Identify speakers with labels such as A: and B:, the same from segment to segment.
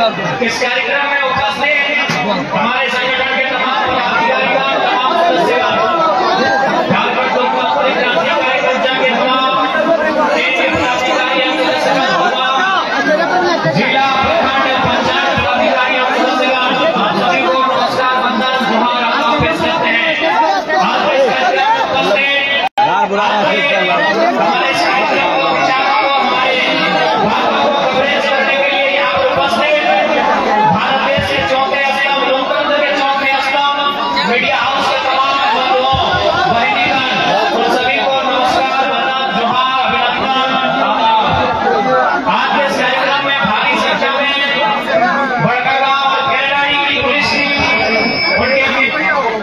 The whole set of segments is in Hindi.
A: इस कार्यक्रम में उपस्थित हमारे संगठन के तमाम पदाधिकारीगण, तमाम सदस्यगण, झारखंड लोकतांत्रिक क्रांतिकारी मोर्चा के तमाम केंद्रीय पदाधिकारी एवं सदस्यगण, जिला प्रखंड पंचायत पदाधिकारी एवं सदस्यगण, आप सभी को नमस्कार, वंदन, जोहार, आदाब पेश करते हैं। आज इस कार्यक्रम में उपस्थित हमारे साहित्य को, विचारों को, हमारे भावों को कवरेज करने के लिए यहाँ पर उपस्थित भारत देश के चौथे स्तंभ, लोकतंत्र के चौथे स्तंभ, मीडिया हाउस के तमाम बंधुओं, बहनीगण, उन सभी को नमस्कार, वंदन, जोहार, अभिनंदन, आदाब। आज के इस कार्यक्रम में भारी संख्या में बड़कागांव और केरडारी की पुलिस की, उनके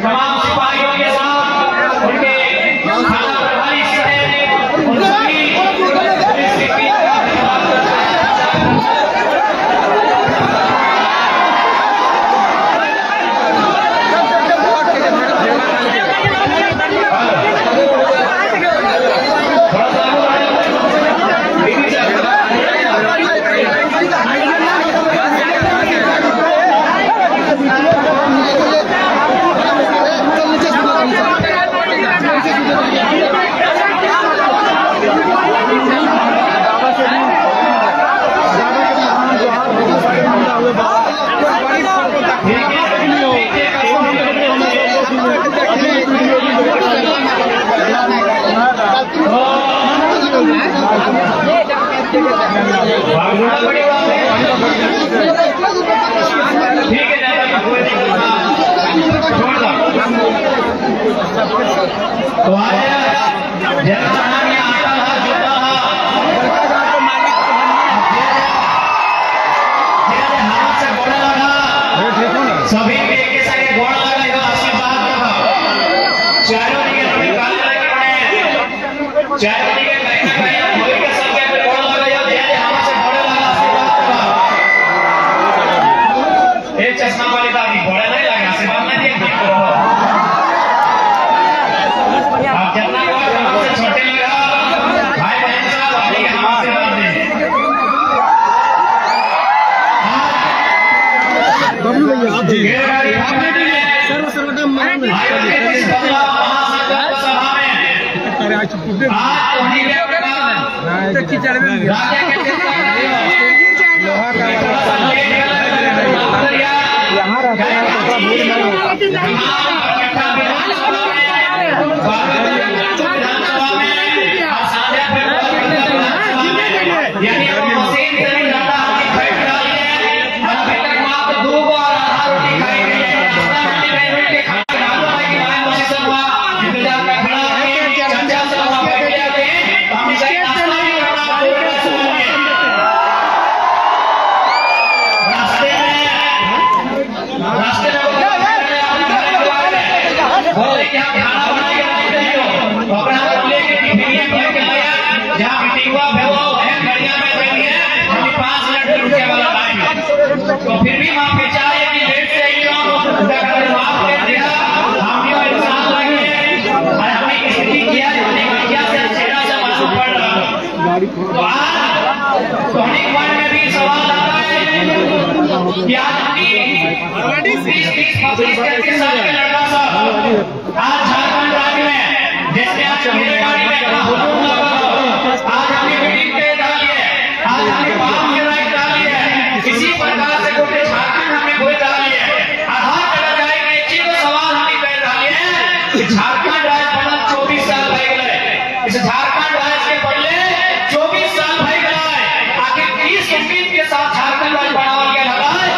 A: तमाम सिपाहियों के साथ, उनके थाना प्रभारी सहित उन सभी पुलिस की टीम का धन्यवाद करते हैं। तो सभी के सारे गोड़ लगा आशीर्वाद चारों के चारों के सबके पे गोड़ लगा हमसे गोड़ लगा आशीर्वाद ये चश्मा वाली दादी गोड़े नहीं लगा आशीर्वाद नहीं दिए आप जितना हमसे छोटे लगा भाई बहन साहब अपने आशीर्वाद दें। तो फिर भी माफ चाहे कि लेट से माफ कर दिया हम इंसान लगे और हमें स्थिति किया से छेड़ा से मालूम पड़ रहा। तो आज टॉनिक पॉइंट में भी सवाल आता है कि आज हमारी 20-30 साल के लड़का साहब आज झारखंड राज्य में जैसे आज मेरे गाड़ी में हुजूम लगा, आज हमने मीटिंग पे डाली है, आज हमने बात के राइट डाली है, किसी प्रकार से कोई झारखंड हमें कोई डाली है आधार चला जाएगा। एक चीज सवाल हमें कर डाली है कि झारखंड राज्य बना 24 साल भय गए, इस झारखंड राज्य के पहले 24 साल भय गए, आखिर किस उम्मीद के साथ झारखंड राज्य बनावल के लगा है,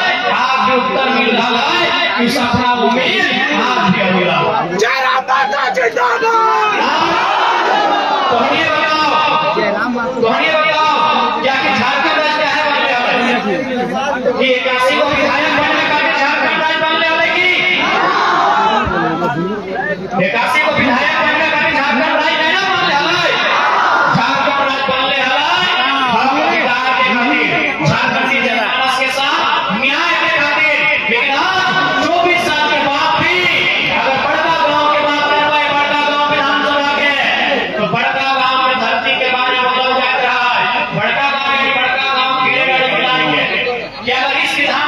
A: आज भी उत्तर मिल रहा है कि सपना उम्मीद आज भी अधूरा। जय राम माता जिंदाबाद। तो ये बताओ क्या कि झारखंड राज्य क्या है कि 81 को विधायक बनने का भी झारखंड राज्य बनने वाले की 81 को विधायक बनने का भी झारखंड राज्य नहीं ना बनने वाला है, झारखंड राज्य बनने वाला है झारखंडी जनता के साथ न्याय के खातिर। लेकिन आज 24 साल के बाद भी अगर बड़का गांव के बात करवाए, बड़का गांव विधानसभा के, तो बड़का गांव में धरती के बारे में बोला जाता है, बड़का गांव कीड़े गाड़ी मिलाएंगे कि अगर इस विधान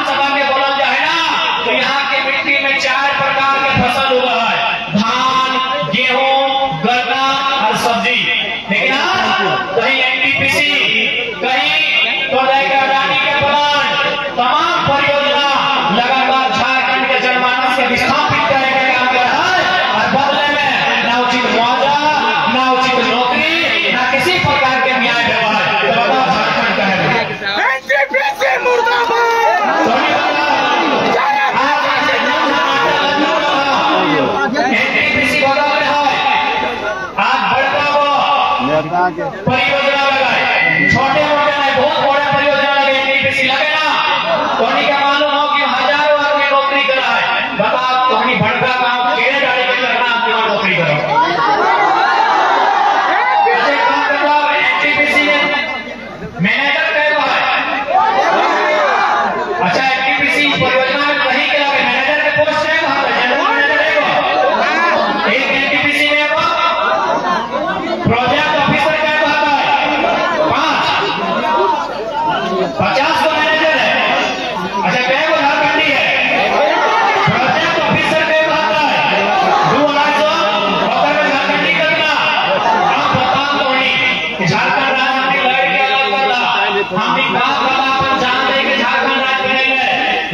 A: हमने कहा अपन जान लेके झारखंड राज्य में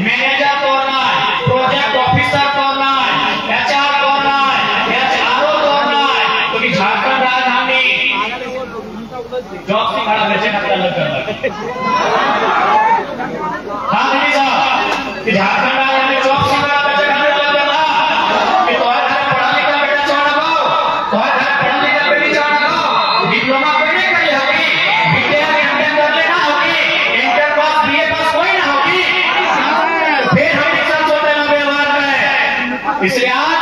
A: मैनेजर करना है, प्रोजेक्ट ऑफिसर करना है, एचआर करना है, एचआरओ करना है, क्योंकि झारखंड राजधानी जॉब से खड़ा बच्चे का अलग करना। हाँ दीदी साहब, कि झारखंड राजधानी जॉब से खड़ा बच्चे का अलग करना, कि तो है पढ़ा लिखा बेटा चाह रहा हो, तो है पढ़ा लिखा बेटी चाह रहा हो, डिप्लोमा करने के लिए होगी, बीटेक एमटेक कर लेना होगी, इंटर पास बीए पास कोई ना होगी, फिर हम एग्जाम होते ना व्यवहार में। इसलिए आज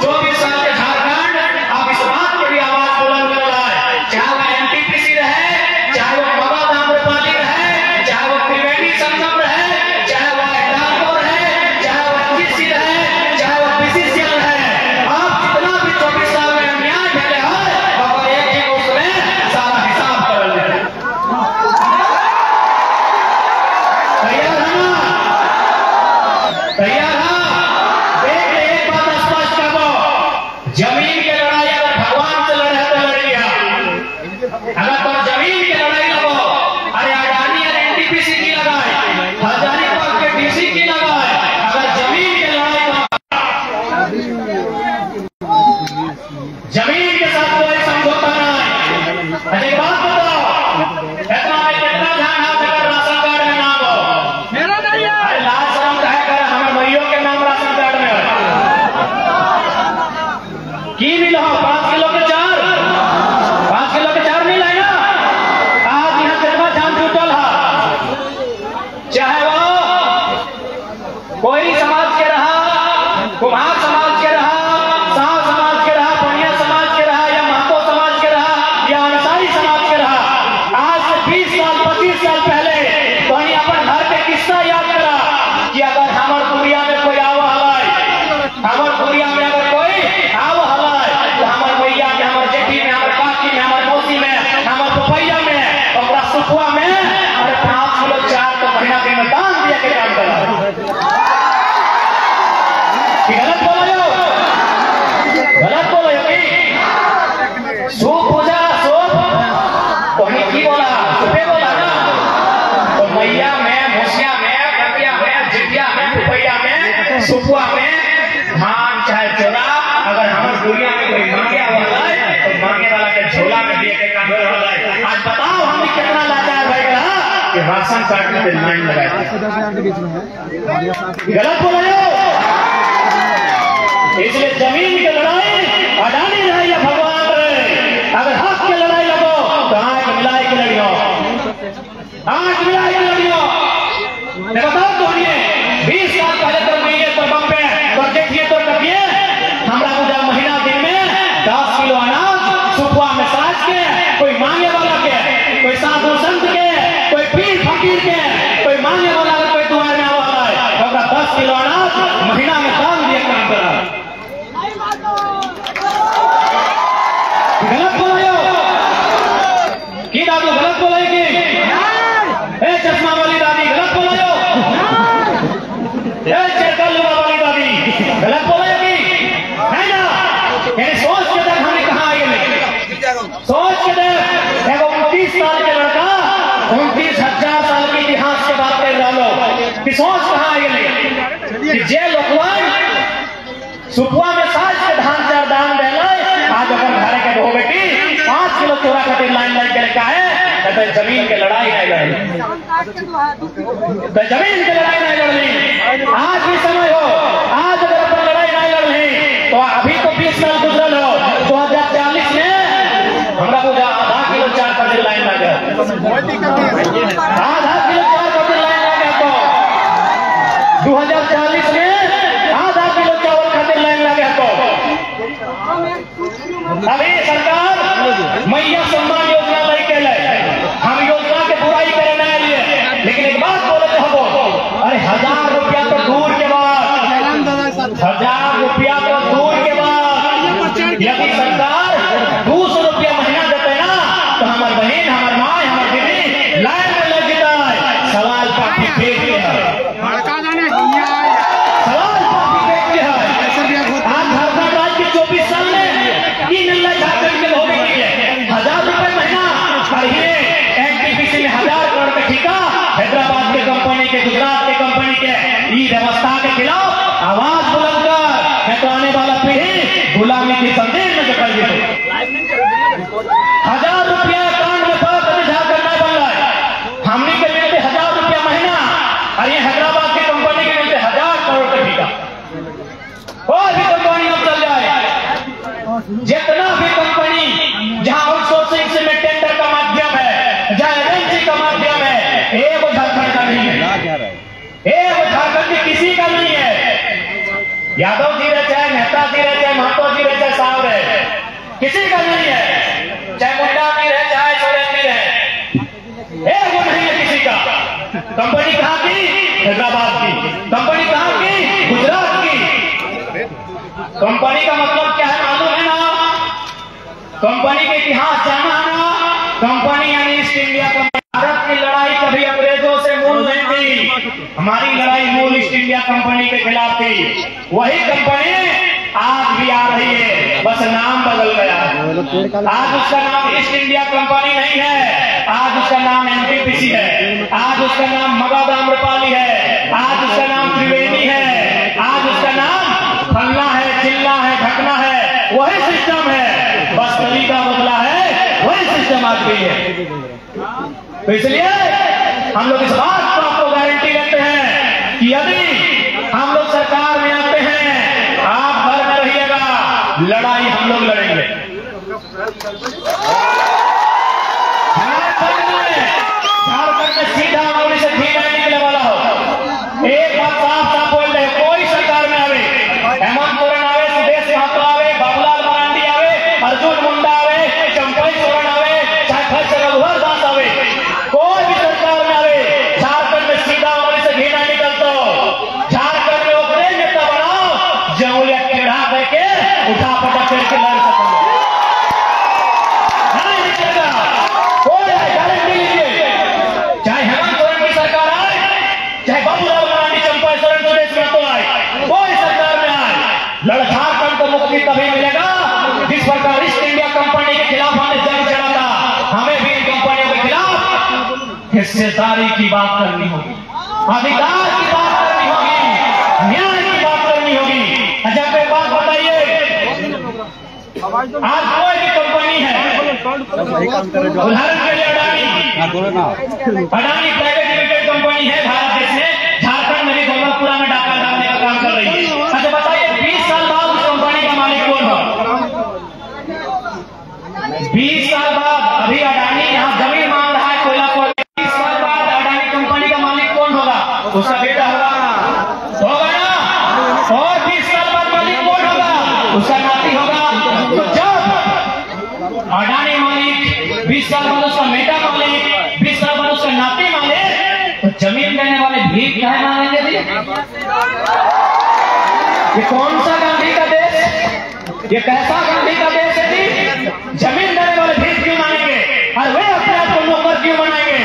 A: जो भी साल के झारखंड अब इस बात की भी आवाज बुलंद कर रहा है, चाहे वो एनटीपीसी रहे, चाहे वो बाबा आम्रपाली रहे, चाहे वो त्रिवेणी संगम रहे, चाहे वो एडाको रहे, चाहे वो एनजीसी रहे, चाहे वो बीसीसीएल रहे, आप जितना भी 24 साल में अन्याय झेले हैं और एक उसमें सारा हिसाब कर ले। तैयार है ना? तैयार है? देख ले, एक बात स्पष्ट कर दो, जमीन की लड़ाई अगर भगवान से लड़े तो लड़ लिया, अगर तो जमीन की लड़ाई लगो, अरे अडानी और एनटीपीसी की लगाए, हजारीबाग के डीसी की लगाए, अगर जमीन की लड़ाई जमीन के साथ कोई समझौता नहीं। अरे एक बात बताओ, इतना में कितना ध्यान हाथ अगर राशन कार्ड में नाम हो, मेरा नहीं है, अरे लाल शर्म कहे कर हमें भैयों के नाम राशन कार्ड में हो, की मिल हो 5 किलो के 4, 5 किलो के 4 मिल है ना। आज यहाँ कितना जान टूटल है, चाहे वो कोई समाज के रहा, कुम्हार समाज के रहा, साव समाज के रहा, बनिया समाज के रहा, या महतो समाज के रहा, या अंसारी समाज के रहा, आज से 20 साल 25 साल पहले कहीं अपन घर के किस्सा याद करा कि अगर हमार दुनिया में कोई आव हलाय, हमार दुनिया में अगर कोई आव हलाय, तो हमार भैया में, हमार जेठी में, हमार काकी में, हमार मौसी में, हमार पपैया में, और सुखुआ में, अरे 5 किलो 4 तो महीना के में दान दिया के काम करा। गलत बोलो, गलत बोलो कि सूप पूजा सूप कहीं की बोला, सुपे बोला ना, तो मैया में, मुसिया में, कटिया में, जिटिया में, रुपया में, सुपुआ में धान चाहे चोरा, अगर हमारे दुनिया में कोई मांगे वाला है तो मांगे वाला के झोला में दिए के काम कर रहा है। आज बताओ हमने कितना लाचार भाई कहा कि राशन कार्ड में लाइन लगाए। गलत बोलो, इसलिए जमीन की लड़ाई अडानी रहे या भगवान रहे, अगर हक की लड़ाई लगो तो आंख मिलाई की लड़ियो, आंख मिलाई की लड़ियो। मैं बताओ तो 20 साल पहले तो महीने तो बम पे तो देखिए तो करिए हमरा पूजा महीना दिन में 10 किलो अनाज सुखुआ में साज के, कोई मांगे वाला के, कोई साधु संत के, कोई पीर फकीर के, कोई मांगे वाला के, कोई दुआर में आवा है, तो 10 किलो अनाज महीना में दान दिए काम करा। गलत बोलो की दादू, गलत बोलो कि चश्मा वाली दादी, गलत बोलो, चरकल्लू वाली दादी, गलत बोलो कि है ना। यानी सोच के देख हमने कहा आगे में, सोच के देख, देखो 29 साल के लड़का 29,000 साल के इतिहास के बात कर रहा लो कि सोच कहा आगे में कि जे लोकवान सुपुआ में साज के धान 4 दान दे, आज अपन घर के दो बेटी 5 किलो चोरा खातिर लाइन लग गए का है, तो जमीन के लड़ाई नहीं लड़ी, तो जमीन की लड़ाई नहीं लड़ी। आज भी समय हो, आज अगर अपन लड़ाई नहीं लड़ी तो अभी तो 20 साल गुजरल हो, 2040 में हमरा पूजा आधा किलो 4 खातिर लाइन लग गया, आधा किलो 4 खातिर लाइन लग गया, तो 2040 में आधा किलो चावल खातिर लाइन लगे तो अभी सरकार मैया सम्मान योजना लेके हम योजना के बुराई करे ना लिए, लेकिन एक बात बोले हो, अरे 1000 रुपया तो दूर के बाद के, गुजरात के कंपनी के ई व्यवस्था के खिलाफ आवाज बुलंद कर, मैं तो आने वाला पीढ़ी गुलामी की संदेश में जकड़ दी। 1000 रुपया कांड में फंस झारखंड नहीं बन रहा है। हमने के मिलते 1000 रुपया महीना और ये हैदराबाद की कंपनी के मिलते 1000 करोड़ का ठेका। और भी कंपनी अब चल जाए, जितना भी कंपनी जहां आउटसोर्सिंग से में टेंडर का माध्यम है, जहां एजेंसी का माध्यम है, एक झारखंड का नहीं है, एक झारखंड की किसी का नहीं है। यादव जी रहे, चाहे मेहता जी रहे, चाहे महतो जी रहे, चाहे साहब रहे, किसी का नहीं है। चाहे मुंडा जी रहे, चाहे सोरेन जी रहे, एक वो नहीं है किसी का। कंपनी कहां की? हैदराबाद की। कंपनी कहां की? गुजरात की। कंपनी का मतलब क्या है मालूम है ना? कंपनी के इतिहास जाना है ना? कंपनी यानी ईस्ट इंडिया कंपनी। भारत की लड़ाई कभी अंग्रेजों से मूल नहीं थी, हमारी लड़ाई मूल ईस्ट इंडिया कंपनी के खिलाफ थी। वही कंपनी आज भी आ रही है, बस नाम बदल गया। आज उसका नाम ईस्ट इंडिया कंपनी नहीं है, आज उसका नाम एनटीपीसी है, आज उसका नाम मगध आम्रपाली है, आज उसका नाम त्रिवेणी है, आज उसका नाम फलना है, चिल्ला है, ढकना है। वही सिस्टम है, बस तरीका बदला है, वही सिस्टम आज भी है। तो इसलिए हम लोग इस बात को आपको गारंटी देते हैं कि यदि हम लोग सरकार में आते हैं, आप घर में रहिएगा, लड़ाई हम लोग लड़ेंगे। झारखंड में सीधा अंगुली से घी नहीं निकले वाला हो। एक बात साफ साफ बोल रहे, कोई सरकार में आवे, हेमंत सोरेन आवे, सुदेश महतो आवे, बाबूलाल मरांडी आवे, अर्जुन मुंडा आवे, चंपई सोरेन आवे, चाहे रघुवर दास आवे, कोई भी सरकार में आवे, झारखंड में सीधा अंगुली से घी नहीं निकलता। झारखंड में वो नेता बनाओ जो उंगलियां टेढ़ा करके उठा पटक करके लड़ सको। नहीं निकलेगा, कोई गारंटी लीजिए। चाहे हेमंत सोरेन की सरकार आए, चाहे बाबूलाल मरांडी, चंपई सोरेन, सुदेश महतो आए, कोई सरकार में आए, झारखंड को मुक्ति तभी मिलेगा जिस प्रकार ईस्ट इंडिया कंपनी के खिलाफ हमने जंग चढ़ा था, हमें भी इन कंपनियों के खिलाफ हिस्सेदारी की बात करनी होगी, अधिकार की बात करनी होगी, न्याय की बात करनी होगी। अच्छा कोई बात बताइए, आज कोई भी कंपनी है, उदाहरण के लिए अडानी प्राइवेट लिमिटेड कंपनी है भारत देश में, झारखंड में भी गोरखपुरा में डाका डालने का काम कर रही है। अच्छा बताइए 20 साल बाद उस कंपनी का मालिक कौन होगा? 20 साल बाद अभी अडानी यहाँ जमीन मांग रहा है कोयला को, 20 साल बाद अडानी कंपनी का मालिक कौन होगा? उसका बेटा होगा ना? और 20 साल बाद मालिक कौन होगा? उसका नाती होगा। तो जब अडानी मालिक, 20 साल बाद उसका बेटा मालिक, 20 साल बाद उसका नाती मालिक, तो जमीन देने वाले भीख क्या है मांगेंगे जी? ये कौन सा गांधी का देश, ये कैसा गांधी का देश है जी? जमीन देने वाले भीख क्यों मांगेंगे और वे अपने आप को नौकर क्यों बनाएंगे?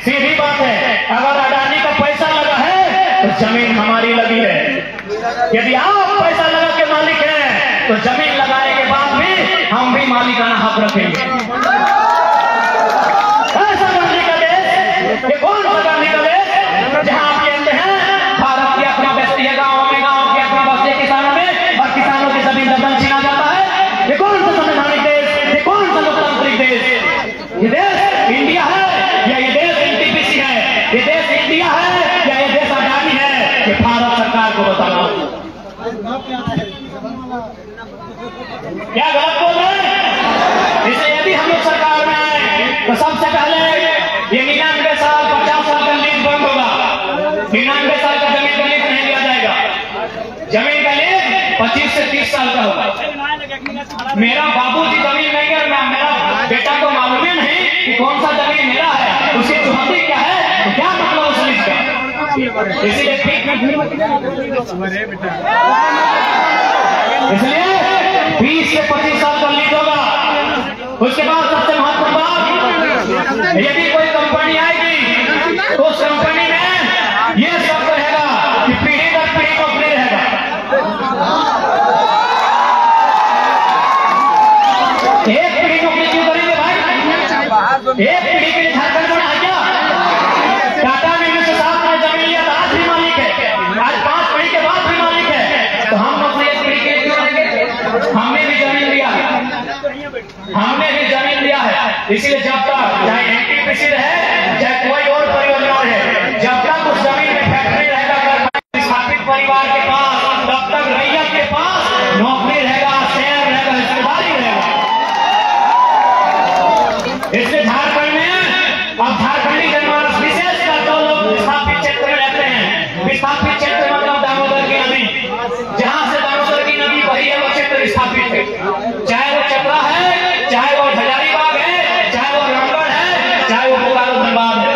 A: सीधी बात है, अगर अडानी का पैसा लगा है तो जमीन हमारी लगी है। यदि आप पैसा लगा के मालिक हैं तो जमीन लगाने के बाद भी हम भी मालिकाना हक रखेंगे। ऐसा गांधी का देश, ये कौन सा गांधी का देश जहां आप कहते हैं भारत की अपनी बस्ती है, गांव के अपना बस्ती है किसानों में, और किसानों की जमीन दबन छीना जाता है। ये कौन सा संवैधानिक देश, ये कौन सा लोकतांत्रिक देश? ये देश इंडिया है या ये देश एनटीपीसी है? ये देश इंडिया है या ये देश अडानी है? ये भारत सरकार को बताना। क्या गलत बोल रहे हैं? इसलिए यदि हम लोग सरकार में आए तो सबसे पहले ये 99 साल 50 साल का लीज बंद होगा। 99 साल का जमीन का लीज नहीं लिया जाएगा। जमीन का लीज 25 से 30 साल का होगा। मेरा बाबूजी जमीन नहीं है, मेरा बेटा को मालूम ही नहीं कि कौन सा जमीन मेरा है, उसकी चुहद्दी क्या है, तो क्या मतलब उस लीज का? इसलिए 20 से 25 साल का लीज होगा। उसके बाद सबसे महत्वपूर्ण बात, यदि कोई कंपनी आएगी तो उस कंपनी में यह सब रहेगा कि पीढ़ी दर पीढ़ी नौकरी रहेगा। एक पीढ़ी नौकरी क्यों करेंगे भाई? एक पीढ़ी के लिए झारखंड बना है क्या? टाटा ने 1907 में जमीन इसलिए जब तक चाहे एनटीपीसी है चाहे कोई और परियोजना है, जब तक उस जमीन में फैक्ट्री रहेगा स्थापित परिवार के पास, तब तक रैयत के पास नौकरी रहेगा, शेयर रहेगा, हिस्सेदारी रहेगा। इसलिए झारखंड में अब झारखंडी जनमानस विशेषकर जो लोग विस्थापित क्षेत्र में रहते हैं, विस्थापित क्षेत्र मतलब दामोदर की नदी, जहां से दामोदर की नदी वही है वो क्षेत्र विस्थापित है, चाहे वो चतरा है, चाहे वो हजारीबाग है, चाहे वो रामगढ़ है, चाहे वो बोकारो धनबाद है।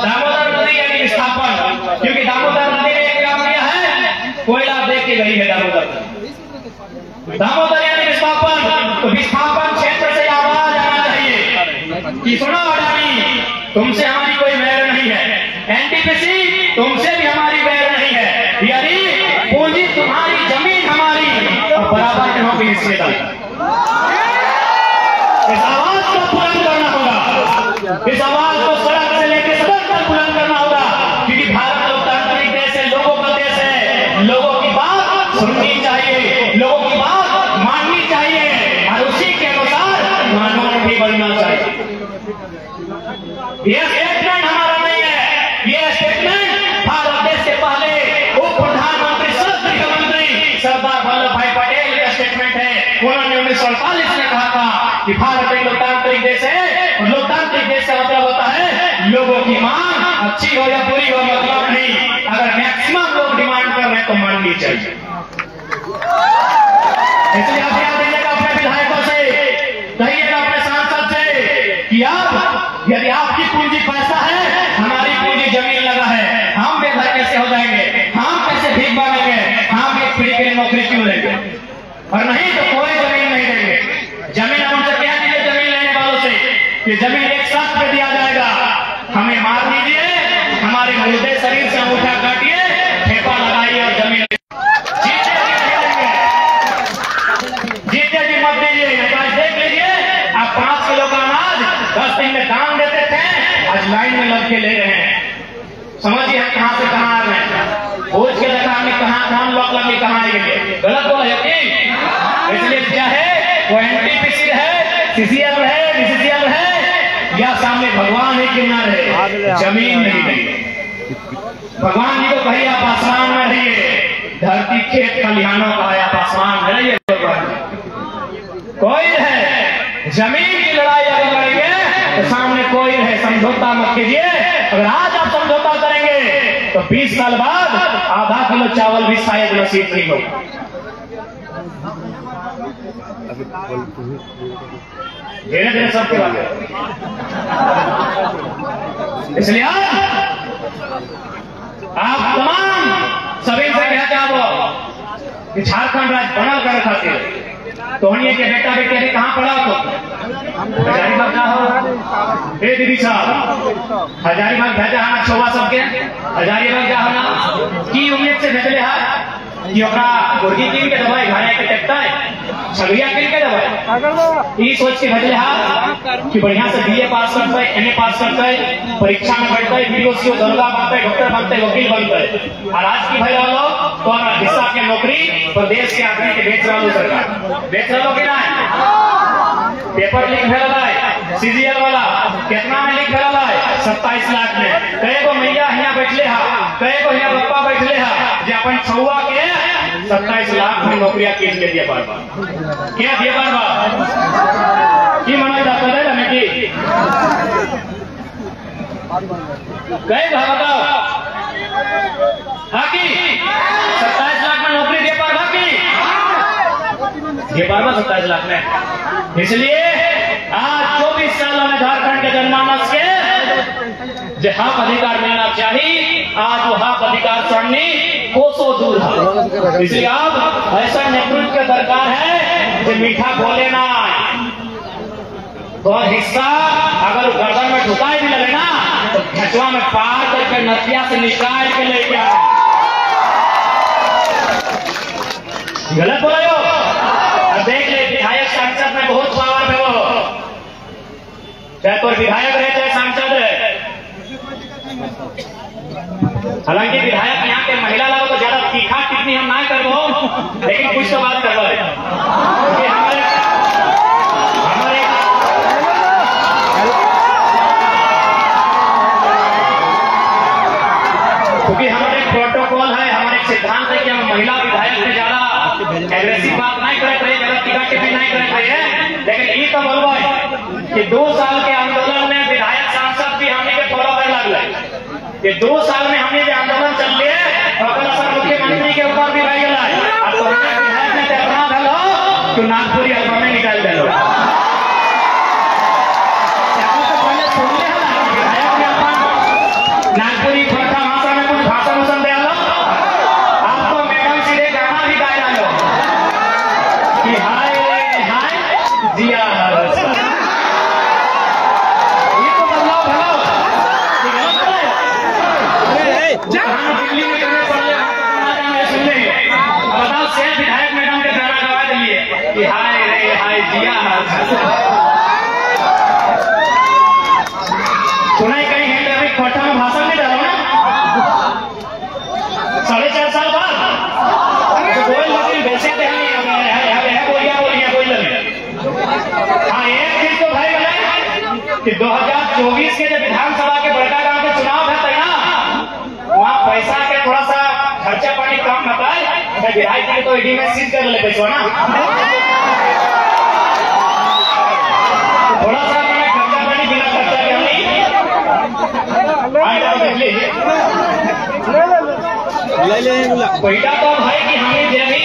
A: दामोदर नदी यानी विस्थापन, क्योंकि दामोदर नदी ने एक काम किया है, कोयला देख के गई है दामोदर यानी विस्थापन। तो विस्थापन क्षेत्र से आवाज आना चाहिए कि सुनो अडानी, तुमसे हमारी कोई वैर नहीं है, एनटीपीसी तुमसे भी हमारी वैर नहीं है, यानी पूंजी तुम्हारी, जमीन हमारी, और बराबर के नौकरी हिस्सेदार। इस आवाज को बुलंद करना होगा, इस आवाज को सड़क से लेकर सदन तक बुलंद करना होगा, क्योंकि भारत लोकतांत्रिक देश है, लोगों का देश है, लोगों की बात सुननी चाहिए, लोगों की बात माननी चाहिए और उसी के अनुसार कानून भी बनना चाहिए। यह स्टेटमेंट हमारा नहीं है, यह स्टेटमेंट भारत देश से पहले उप प्रधानमंत्री गृह मंत्री सरदार वल्लभ भाई पटेल का स्टेटमेंट है। उन्होंने 1948 में कहा था कि भारत एक लोकतांत्रिक देश है, और लोकतांत्रिक देश का मतलब होता है लोगों की मांग अच्छी हो या बुरी हो मतलब नहीं, अगर मैक्सिमम लोग डिमांड कर रहे हैं तो माननी चाहिए। इसलिए आप याद दीजिएगा अपने विधायकों से, कहिएगा अपने सांसद से कि आप यदि आपकी पूंजी पैसा है, हमारी पूंजी जमीन लगा है, हम बेघर कैसे हो जाएंगे, हम कैसे भीख मांगेंगे, हम एक पीढ़ी के लिए नौकरी क्यों लेंगे, और नहीं तो कोई जमीन नहीं देंगे। जमीन हम उनसे कह दीजिए जमीन लेने वालों से कि जमीन एक साथ पे दिया जाएगा, हमें मार दीजिए, हमारे मुर्दे शरीर से अंगूठा काटिए, ठेपा लगाइए और जमीन देख लीजिए। आप 5 किलो का अनाज 10 दिन में दाम देते थे, आज लाइन में लग के ले रहे हैं। समझिए हम कहां से कहां आ रहे हैं, भोज के दुकान में कहां लॉक लगे कहां आएंगे, गलत बोला है कि? इसलिए चाहे वो एनटीपीसी है, सीसीएल है, बीसीसीएल है, या सामने भगवान ही क्यों ना रहे, जमीन नहीं रही। भगवान जी को कहिए आप आसमान में रहिए, धरती खेत खलिहानों का है, आप आसमान में रहिए। कोई है जमीन की लड़ाई अगर लड़ेंगे तो सामने कोई है, समझौता मत कीजिए। अगर आज आप समझौता करेंगे तो 20 साल बाद आधा किलो चावल भी शायद नसीब नहीं होगा। धीरे धीरे सबके बात है। इसलिए आप तमाम सभी से कहते हैं कि झारखंड राज्य बना कर खातिर तोहनिए के बेटा बेटे ने कहां पढ़ा तो हजारीबाग जा हो, ए दीदी साहब हजारीबाग भेजा है छोवा सबके, हजारीबाग जा होना की उम्मीद से भेजले है कि ओकरा मुर्गी कीन के दवाई घाने के टेकता है, छलिया कीन के दवाई, ये सोच के भेजले है कि बढ़िया से बीए पास करता है, एमए पास करता है, परीक्षा में बैठता है, बीओसीओ दरोगा बनता है, डॉक्टर बनता है, वकील बनता है। और आज की भाई वालों तो हिस्सा के नौकरी प्रदेश के आदमी के बेच रहा लो, सरकार बेच रहा लो कि ना, पेपर लीक भेला है, सीजीएल वाला कितना में लीक भेला है, 27 लाख में। कई को मैया यहाँ बैठले हा, कई को यहाँ पप्पा बैठले हा, जो अपन छुआ के 27 लाख में नौकरियां कीन के दिए बार बार, क्या दिए बार बार की मना जाता है ना कि कई बताओ हाकी 27 लाख में नौकरी दे पार बाकी ये बार 27 लाख में। इसलिए आज 24 सालों में झारखंड के जनमानस के जो हक अधिकार मिलना चाहिए, आज वो हक अधिकार छोड़नी कोसों दूर है। इसलिए अब ऐसा नेतृत्व की दरकार है जो मीठा बोले ना, तो हिस्सा अगर गर्दन में ढुकाई भी लगे ना तो घचवा में पार करके नदिया से निकाल के लेके आए। गलत बोला यो, अब देख ले विधायक सांसद में बहुत पावर है वो, चाहे तो विधायक रहे चाहे सांसद रहे। हालांकि विधायक यहाँ के महिला लोगों को ज्यादा तीखा टिप्पणी हम ना कर दो, लेकिन कुछ तो बात कर रहे क्योंकि हमारे प्रोटोकॉल है, हमारे सिद्धांत है कि हम महिला विधायक से ज्यादा एग्रेसिव बात नहीं करते रहे, ज्यादा टीका टिप्पणी नहीं करते रहे। लेकिन ये तो बोलबो कि 2 साल के आंदोलन में विधायक सांसद भी हमने के फॉलो कर लगल। ये 2 साल में हमने जो आंदोलन चल रहे मुख्यमंत्री के ऊपर भी रह गया। अब तो विधायक ने इतना धलो तो नागपुरी अल्बम में निकाल दिलो। नागपुरी भाषा में कुछ भाषण दे लो, आपको मैडम सीधे गाना भी गा लो कि हाय हाय जिया। ये तो बदलाव भलो दिल्ली में सुन ले। बताओ शेर विधायक मैडम के गाना गवा दिए कि हाय रे हाय जिया। सुनाई कहीं है कोटा में भाषण नहीं डालो ना 4.5 साल बाद तो कोई लेकिन वैसे बोलिया हाँ। एक चीज तो भाई बोले कि 2024 के जब विधानसभा के बड़का गांव के चुनाव है ना, वहाँ पैसा के थोड़ा सा खर्चा पानी कम बताए विधायक जी तो ईडी में सीज कर ले पैसा ना, थोड़ा सा खर्चा पानी बिना खर्चा के पहिला तो भाई कि हमें जो भी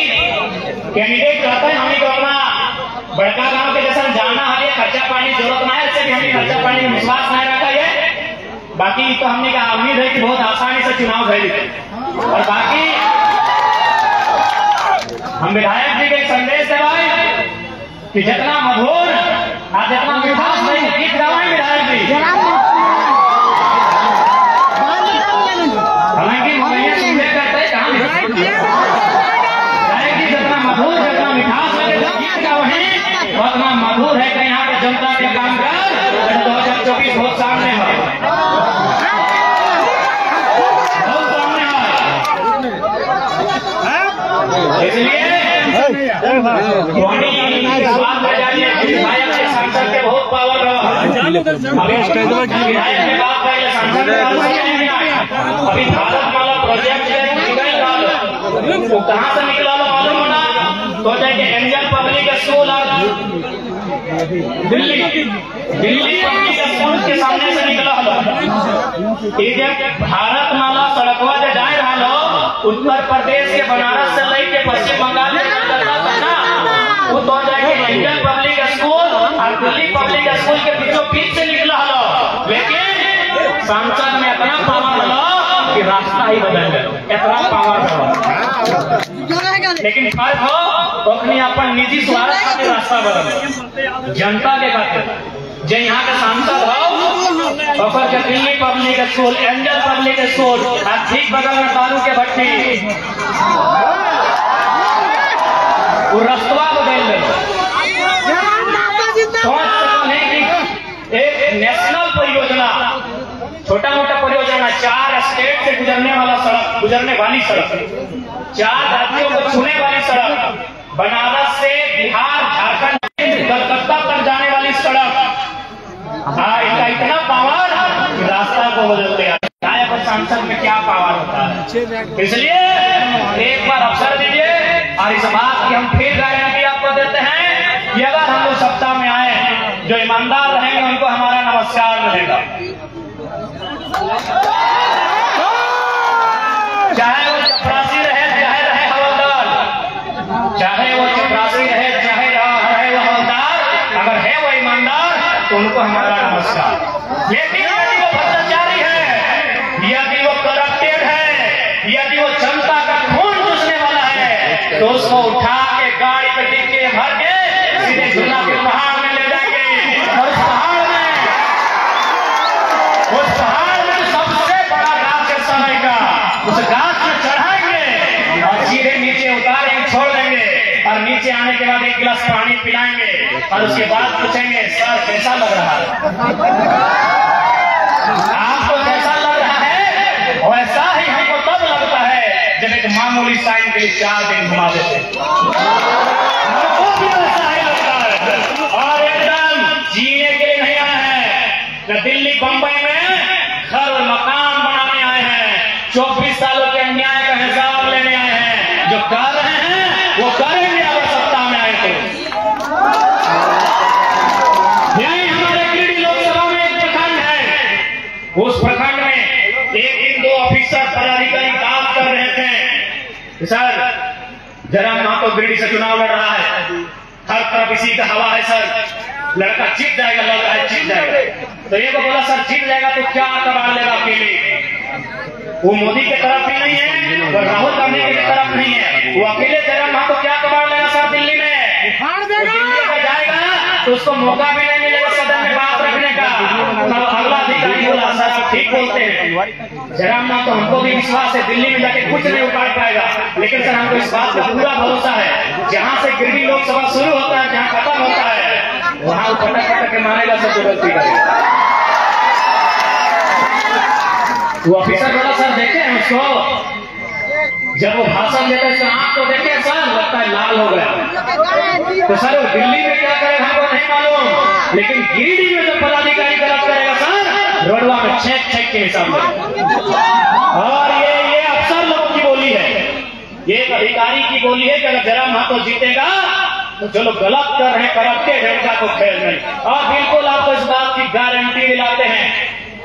A: कैंडिडेट रहता है हमें को अपना बड़का गांव के जैसा जाना है, खर्चा पानी जरूरत ना है, इससे भी हमें खर्चा पानी में विश्वास नहीं रखा है। बाकी तो हमने का उम्मीद है कि बहुत आसानी से चुनाव भेज। और बाकी हम विधायक जी के संदेश देवाए कि जितना मधुर और जितना मिठास नहीं गीत गावाए विधायक जी। हालांकि मुखैया सुनने करते कहाँ जितना मधुर जितना मिठास लगे गीत गावे उतना मधुर है कि यहाँ पे जनता के काम कर 2024 बहुत सामने है, बहुत सामने है। इसलिए विधायक के सांसद के बहुत पावर रहा। अभी भारत माला प्रोजेक्ट तो कहाँ से निकला लो मालूम होना तो जाके angel public school Delhi public school के सामने से निकला लो। भारत माला सड़कवा जो जाए रहा लो उत्तर प्रदेश के बनारस से लेके पश्चिम बंगाल में वो तो जाके एंजल पब्लिक स्कूल और दिल्ली पब्लिक स्कूल के बीचों बीच से निकला लो। लेकिन सांसद में इतना पावर लो कि रास्ता ही बदल गया, इतना पावर हो। लेकिन फर्क हो अपनी अपन निजी स्वार्थ खातिर रास्ता बदल जनता के खातिर जो यहाँ के सांसद हो के Delhi public school angel public school और ठीक बगल में दारू के भट्टी वो रस्तवा बदल दे। एक नेशनल परियोजना छोटा मोटा परियोजना 4 स्टेट से गुजरने वाली सड़क 4 राज्यों को छूने वाली सड़क बनारस से बिहार झारखंड कलकत्ता तक जाने वाली सड़क। हाँ इसका इतना पावर रास्ता को बदलते हैं। सांसद में क्या पावर होता है, इसलिए एक बार अवसर दीजिए और इस बात की हम फिर गारंटी आपको देते हैं कि अगर हम लोग सत्ता में आए जो ईमानदार रहेंगे उनको हमारा नमस्कार मिलेगा। चाहे वो चपरासी रहे चाहे रहे हवलदार, चाहे वो चपरासी रहे चाहे रहे वो हवलदार, अगर है वो ईमानदार तो उनको हमारा नमस्कार। लेकिन यदि वो भ्रष्टाचारी है, यदि वो करप्टेड है, यदि वो जनता का खून चूसने वाला है तो उसको उठा के गाड़ी पे डिक्की भर के सीधे झूला के पहाड़ में ले जाएंगे और उस पहाड़ में सबसे बड़ा गाछ है समय का, उस गाछ में चढ़ाएंगे और सीधे नीचे उतारेंगे छोड़ देंगे और नीचे आने के बाद 1 गिलास पानी पिलाएंगे और उसके बाद पूछेंगे सर कैसा लग रहा है, आपको कैसा लग रहा है? वैसा ही हमको तब लगता है जब एक मामूली साइन के लिए 4 दिन घुमा देते और एकदम जीने के लिए नहीं आए हैं, न दिल्ली बंबई में घर और मकान बनाने आए हैं, 24 सालों के अन्याय का हिसाब लेने आए हैं। जो कर रहे हैं वो करेंगे अगर सत्ता में आए तो। यही हमारे गिरिडीह लोकसभा में एक प्रखंड है, उस प्रखंड में एक दिन 2 ऑफिसर पदाधिकारी काम कर रहे थे। सर जयराम महतो गिरिडीह से चुनाव लड़ रहा है, हर तरफ इसी का हवा है सर, लड़का जीत जाएगा, लड़का है जीत जाएगा। तो ये को बोला सर जीत जाएगा तो क्या करवा लेगा अकेले, वो मोदी के तरफ भी नहीं है और राहुल गांधी के तरफ नहीं है, वो अकेले जयराम महतो क्या करवा लेगा सर दिल्ली में, दिल्ली अगर जाएगा तो उसको मौका भी नहीं मिलेगा सदन में बात रखने का। तब अगला अधिकारी बोला सर आप ठीक बोलते हैं जयराम महतो, हमको भी विश्वास है दिल्ली में जाके कुछ नहीं उखाड़ पाएगा, लेकिन सर हमको इस बात का पूरा भरोसा है जहाँ से गिरिडीह लोकसभा शुरू होता है जहाँ खत्म होता है वहां पटक पटक के मारेगा सब गलती करेगा। वो ऑफिसर बोला सर देखे हैं उसको, जब वो भाषण देते हैं आंख तो देखे सर लगता है लाल हो गया। तो सर वो दिल्ली में क्या करेगा हमको नहीं मालूम, लेकिन गिरिडीह में जो पदाधिकारी गलत करेगा सर रोडवा में छेक छेक के हिसाब में। और ये अफसर लोगों की बोली है, ये एक अधिकारी की बोली है कि अगर जयराम महतो जीतेगा तो चलो गलत कर रहे करप्टे ढंगा को खेल नहीं। और बिल्कुल आपको इस बात की गारंटी दिलाते हैं,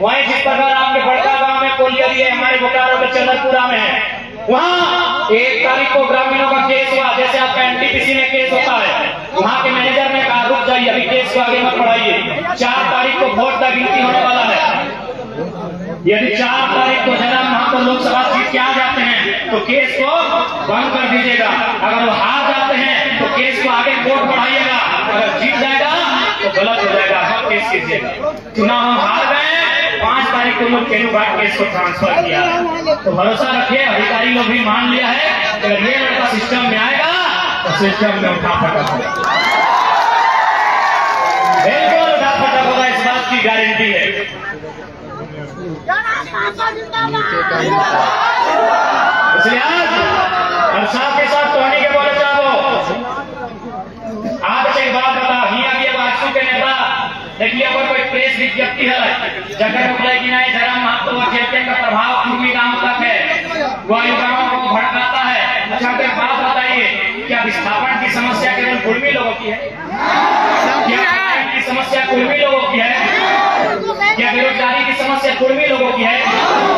A: वहीं जिस प्रकार आपके बड़का गांव में कोलियरी है, हमारे बोकारो के चंद्रपुरा में है, वहाँ 1 तारीख को ग्रामीणों का केस हुआ, जैसे आपका एनटीपीसी में केस होता है, वहाँ के मैनेजर ने कहा रुक जाइए अभी केस को आगे मत बढ़ाइए, 4 तारीख को वोट का गिनती होने वाला है। यदि 4 तारीख को जयराम महतो लोकसभा जीत के आ जाते हैं तो केस को बंद कर दीजिएगा, अगर वो हार जाते हैं तो केस को आगे कोर्ट बढ़ाइएगा, अगर जीत जाएगा तो गलत हो जाएगा, हम केस कीजिएगा। चुनाव हम हार गए, 5 तारीख को लोग केनू घाट केस को ट्रांसफर किया, तो भरोसा रखिए अधिकारी लोग भी मान लिया है अगर ये लड़का सिस्टम में आएगा तो सिस्टम में उठा फटक होगा, बिल्कुल उठा फटक होगा, इस बात की गारंटी है। इसलिए आज और साथ के साथ टोनी के बोले चाहो आज एक बात बता हिया के भाजपा के नेता देखिए अगर कोई प्रेस विज्ञप्ति है जगह बोले कि नहीं जयराम महतो क्षेत्र का प्रभाव कुर्मी गांव तक है, वह युवाओं को भड़काता है। अच्छा एक बात बताइए, क्या विस्थापन की समस्या केवल कुर्मी लोगों की है? क्या की समस्या कुर्मी लोगों की है? क्या बेरोजगारी की समस्या कुर्मी लोगों की है?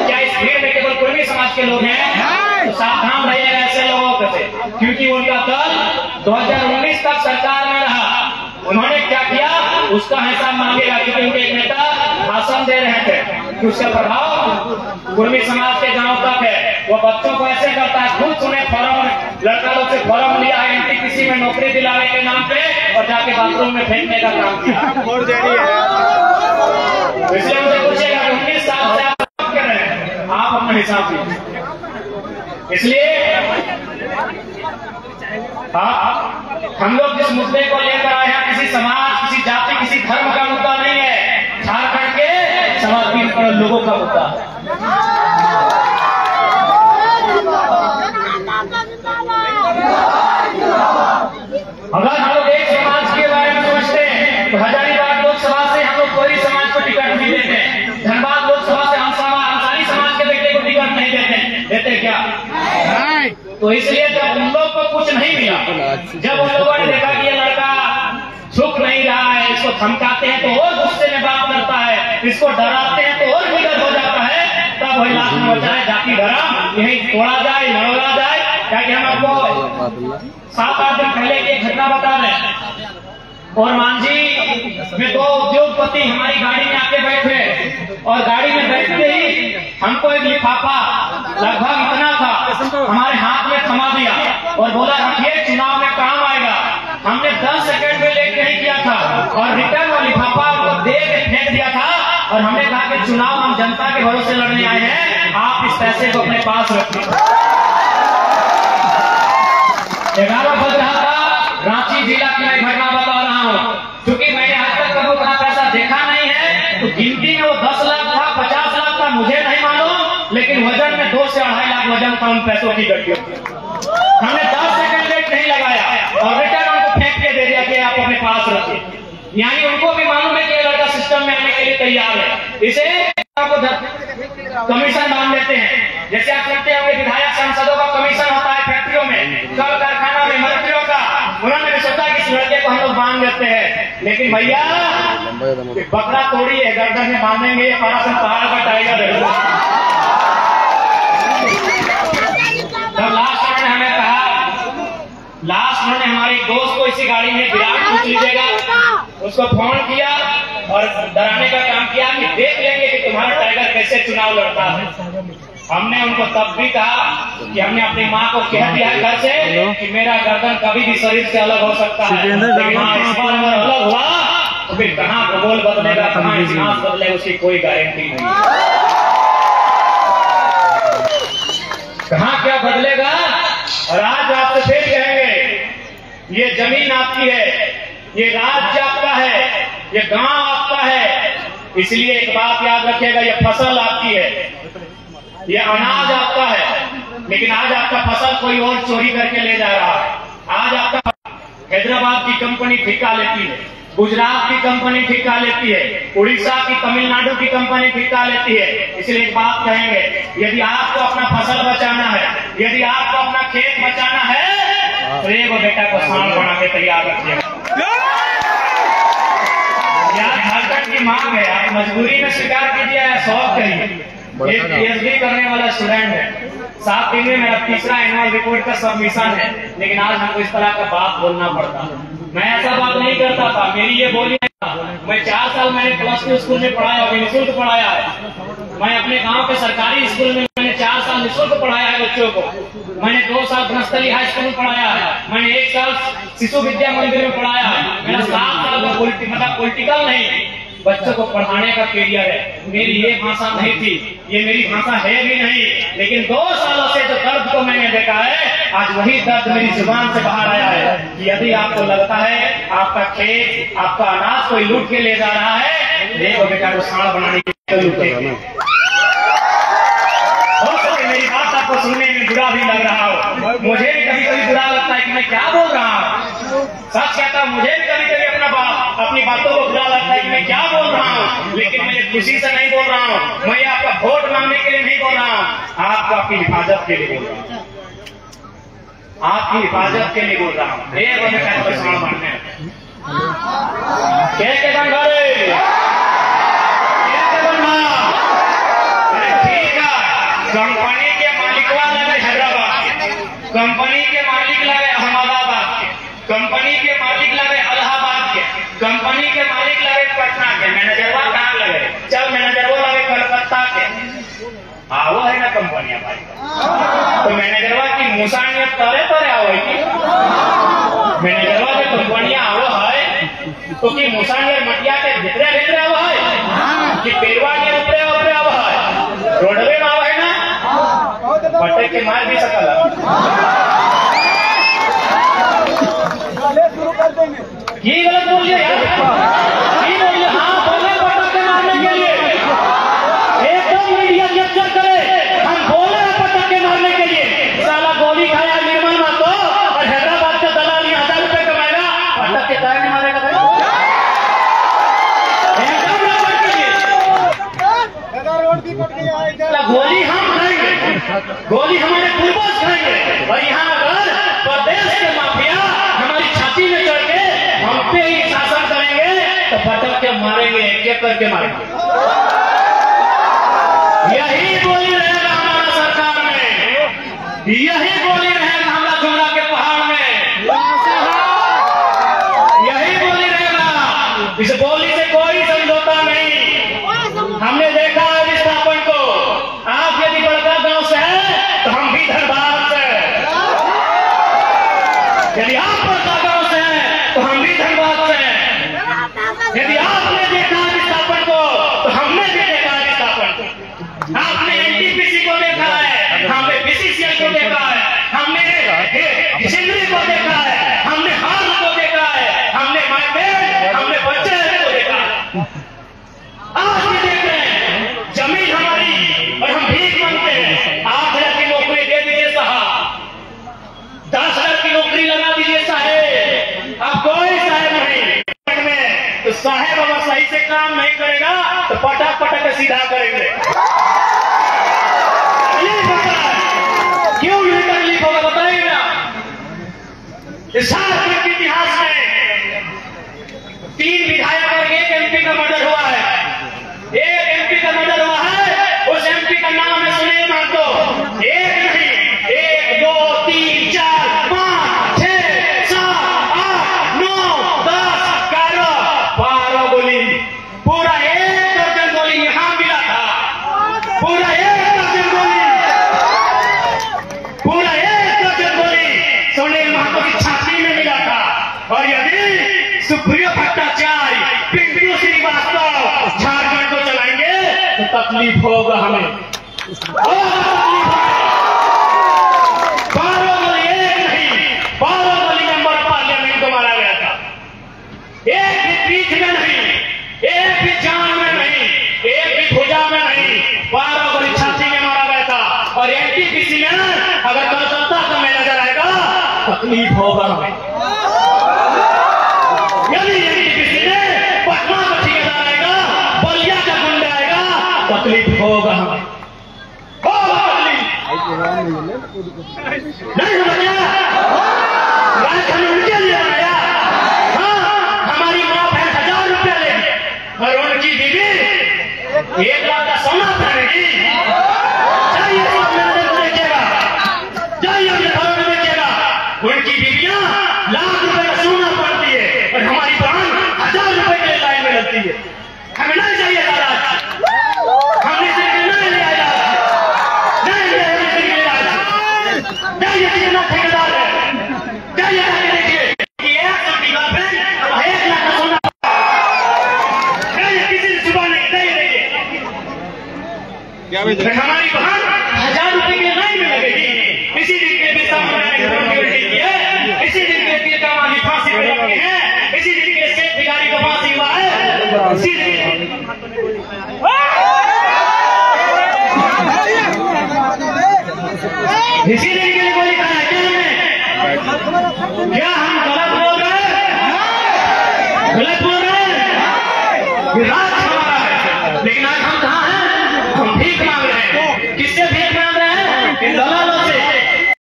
A: क्या इस भीड़ में केवल कुर्मी समाज के लोग हैं? तो सावधान रहिएगा ऐसे लोगों से, क्योंकि उनका दल 2019 तक सरकार में रहा, उन्होंने क्या किया उसका हिसाब मांगेगा, क्योंकि उनके एक नेता भाषण दे रहे थे कि उसका प्रभाव कुर्मी समाज के गांव तक है। वो बच्चों को ऐसे करता है, खुद सुने फॉर्म लड़का लोग से फॉर्म लिया है एनटीपीसी में नौकरी दिलाने के नाम पे और जाके बाथरूम में फेंकने का काम किया। इसलिए मुझे पूछेगा 19 साल से आप कर रहे हैं, आप अपना हिसाब दीजिए। इसलिए हम लोग जिस मुद्दे को लेकर आए हैं किसी समाज, किसी जाति, किसी धर्म का मुद्दा नहीं है, झारखंड के समाज के लोगों का मुद्दा है। अगर हम लोग एक समाज के बारे में सोचते हैं तो हजारीबाग लोकसभा से हम लोग कोई समाज को टिकट नहीं देते, धनबाद लोकसभा से अंसारी समाज के बेटे को टिकट नहीं देते क्या? तो इसलिए जब उन लोग को कुछ नहीं मिला, जब उन लोगों ने देखा कि ये लड़का झुक नहीं रहा है, इसको धमकाते हैं तो और गुस्से में बात करता है, इसको डराते हैं तो और निडर हो जाता है, तब वही लाश में बचाए जाति धर्म यही तोड़ा जाए, लड़वा जाए। कि हम आपको 7-8 दिन पहले की घटना बता रहे, और मांझी में 2 उद्योगपति हमारी गाड़ी में आके बैठे और गाड़ी में बैठते ही हमको एक लिफाफा लगभग इतना था हमारे हाथ में थमा दिया और बोला रखिए चुनाव में काम आएगा। हमने 10 सेकंड में लेट नहीं किया था और रिटर्न और लिफाफा को दे के फेंक दिया था और हमने कहा कि चुनाव हम जनता के भरोसे लड़ने आए हैं, आप इस पैसे को अपने पास रखिए। 11 बज रहा था, रांची जिला की मैं घटना बता रहा हूँ, क्योंकि मैंने आज तक कभी उतना पैसा देखा नहीं है, तो गिनती में वो 10 लाख था, 50 लाख था, मुझे नहीं मालूम, लेकिन वजन में 2 से 2.5 लाख वजन था उन पैसों की गड्डियों। हमने 10 सेकंड लेट नहीं लगाया और रिटर्न उनको फेंक के दे दिया कि आप अपने पास रखिए। यानी उनको भी मालूम है कि ये लड़का सिस्टम में आने के लिए तैयार है, इसे कमीशन मान लेते हैं। जैसे आप सुनते होंगे विधायक सांसदों का कमीशन होता है फैक्ट्रियों में, कल कारखाना में, मंत्रियों का। उन्होंने भी सोचा कि इस लड़के को हम लोग बांध देते हैं, लेकिन भैया बकरा तोड़ी है, गर्दन में बांधेंगे, ये पारासन पहाड़ का टाइगर है। तब लास्ट उन्होंने हमें कहा, लास्ट उन्होंने हमारे दोस्त को इसी गाड़ी में विराट पूछ लीजिएगा, उसको फोन किया और डराने का काम किया कि देख लेंगे कि तुम्हारा टाइगर कैसे चुनाव लड़ता है। हमने उनको तब भी कहा कि हमने अपनी माँ को कह दिया घर से कि मेरा गर्दन कभी भी शरीर से अलग हो सकता है, लेकिन हाँ इस बार अगर अलग हुआ तो फिर कहाँ भूगोल बदलेगा, कहाँ इतिहास बदलेगा, उसकी कोई गारंटी नहीं। कहाँ क्या बदलेगा। और आज आपसे फिर कहेंगे ये जमीन आपकी है, ये राज्य आपका है, ये गांव आपका है, इसलिए एक बात याद रखिएगा, ये फसल आपकी है, ये अनाज आपका है, लेकिन आज आपका फसल कोई और चोरी करके ले जा रहा है। आज आपका हैदराबाद की कंपनी ठेका लेती है, गुजरात की कंपनी ठेका लेती है, उड़ीसा की, तमिलनाडु की कंपनी ठेका लेती है। इसलिए एक बात कहेंगे, यदि आपको अपना फसल बचाना है, यदि आपको अपना खेत बचाना है, तो एक बेटा को सांड बना के तैयार रखिएगा। झारखंड की मांग है, आप मजबूरी में स्वीकार कीजिए या शौक करिए। एक पीएचडी करने वाला स्टूडेंट है, 7 दिन में मेरा तीसरा एनुअल रिपोर्ट का सबमिशन है, लेकिन आज हमको इस तरह का बात बोलना पड़ता। मैं ऐसा बात नहीं करता था, मेरी ये बोली नहीं था। मैं 4 साल मैंने +2 स्कूल में पढ़ाया और निःशुल्क पढ़ाया है। मैं अपने गांव के सरकारी स्कूल में मैंने 4 साल निःशुल्क पढ़ाया है बच्चों को। मैंने 2 साल बनस्थली हाई स्कूल में पढ़ाया है। मैंने 1 साल शिशु विद्या मंदिर में पढ़ाया है। मेरा 7 साल का पॉलिटिकल नहीं, बच्चों को पढ़ाने का कैरियर है। मेरी ये भाषा नहीं थी, ये मेरी भाषा है भी नहीं, लेकिन 2 सालों से जो दर्द को मैंने देखा है, आज वही दर्द मेरी जुबान से बाहर आया है कि यदि आपको लगता है आपका खेत, आपका अनाज कोई लूट के ले जा रहा है, देखो बेटा को सांड बनाने के लिए हो सके मेरी बात आपको सुनने में बुरा भी लग रहा हो। मुझे भी कभी कभी बुरा लगता है कि मैं क्या बोल रहा हूँ। सच कहता हूँ, मुझे भी कभी कभी अपनी बातों को बुरा लगता है कि मैं क्या बोल रहा हूँ, लेकिन मैं खुशी से नहीं बोल रहा हूँ। मैं आपका वोट मांगने के लिए नहीं बोल रहा हूँ, आपको आपकी हिफाजत के लिए बोल रहा हूँ, आपकी हिफाजत के लिए बोल रहा हूँ। मानने ठीक है, कंपनी के मालिक लगे हैदराबाद, कंपनी के मालिक लगे अहमदाबाद के, कंपनी के मालिक लगे इलाहाबाद के, कंपनी के मालिक लगे पटना के, मैनेजरवा कहाँ लगे, चल मैनेजरवा लगे कलकत्ता के। हाँ वो है ना कंपनियां भाई, तो मैनेजरवा की मुसानियत तरे तरे आओ की मैनेजरवा के कंपनियां आओ है तो कि मुसानियत मटिया के भितरे भितरे आओ है कि पेरवा के ऊपरे ऊपरे आओ है, रोडवे में आओ है ना, पटे के मार भी सकल ये गलत बोलिए यार, ये बोलिए हाँ बोले पटक के मारने के लिए, एकदम मीडिया कैप्चर करे, हम बोले पटक के मारने के लिए। साला गोली खाया निर्मल मां को और हैदराबाद का दलाल 1000 रुपए कमाएगा, पटक के दाएं मारेगा भाई, गोली हम खाएंगे, गोली हमारे पूर्वज खाएंगे। और यहाँ अगर प्रदेश के माफिया हमारी छाती में चढ़ के हम पे ही शासन करेंगे तो पटक के मारेंगे, एक करके मारेंगे। यही बोली रहेगा हमारा सरकार में, यही बोली रहेगा हमारा चोरा के पहाड़ में, यही बोली रहेगा। इस बोली से कोई समझौता नहीं। हमने देखा है विस्थापन को, आप यदि बड़का गांव से है तो हम भी धनबाद से, यदि आप बड़का गांव से हैं तो हम भी धनबाद से, यदि आपने देखा विस्थापन को तो हमने भी देखा विस्थापन को। आपने एनटीपीसी को देखा है, हमने बीसीसीएल को देखा है, हमने सिंदरी को देखा है, हमने हाल को देखा है, हमने माइग्रेट, हमने बच्चे को देखा है। आज भी देख रहे हैं जमीन हमारी और हम भीख मांगते हैं। 8,000 की नौकरी दे दीजिए साहब, 10,000 की नौकरी लगा दीजिए साहेब, अब कोई साहेब नहीं में तो साहेब अगर सही से काम नहीं करेगा तो पटक पटक सीधा करेंगे। झारखंड के इतिहास में 3 विधायक और 1 MP का मर्डर हुआ है। 1 MP का मर्डर हुआ है, उस MP का नाम है सुनील महतो। 1 नहीं, 1 2 3 4 5 6 7 8 9 10 11 12 गोली, पूरा 1 दर्जन गोली यहां मिला था। पूरा 1 दर्जन गोली, पूरा 1 दर्जन गोली सुनील महतो की छाती में मिला था। और यदि सुप्रियो भट्टाचार्य, पिंटू श्रीवास्तव झारखंड को चलाएंगे तो तकलीफ होगा हमें। 12 गोली, 1 नहीं 12 गोली मेंबर पार्लियामेंट को मारा गया था। 1 भी पीठ में नहीं, 1 भी जान में नहीं, 1 भी भुजा में नहीं, 12 गोली छाती में मारा गया था। और NTPC में अगर गणतंत्र समय नजर आएगा तकलीफ होगा हमें। यदि NTPC में पटना का ठेकेदार आएगा, बलिया का गुंडा आएगा, तकलीफ होगा हमें। नहीं समझा? राजधानी उनके लिए बनाया। हाँ, हमारी माँ बहन 1000 रुपया लेगी और उनकी बीवी 1 लाख का सोना पहनेगी। जाइए सब मेरे को देखिएगा, जाइए अपने घरों में देखिएगा, उनकी बीवियां लाख रुपए का सोना पहनती है और हमारी बहन 1000 रुपए के लाइन में लगती है। हमें नहीं चाहिए दादा, हमने नहीं लिया कितना ठेकेदार है। जाइए देखिए कि 100 की गर्लफ्रेंड और 1 लाख का सोना, किसी से छुपा नहीं देखिए। हमारी बहन 1000 रुपए के लाइन में लगेगी। इसी दिन के भी है, इसी दिन के पीर का माली फांसी पे लगे हैं, इसी दिन के सेठ भिखारी को फांसी हुआ है, इसी दिन के लिए गोली खाया है क्या हम गलत बोल रहे हैं? गलत बोल रहे हैं?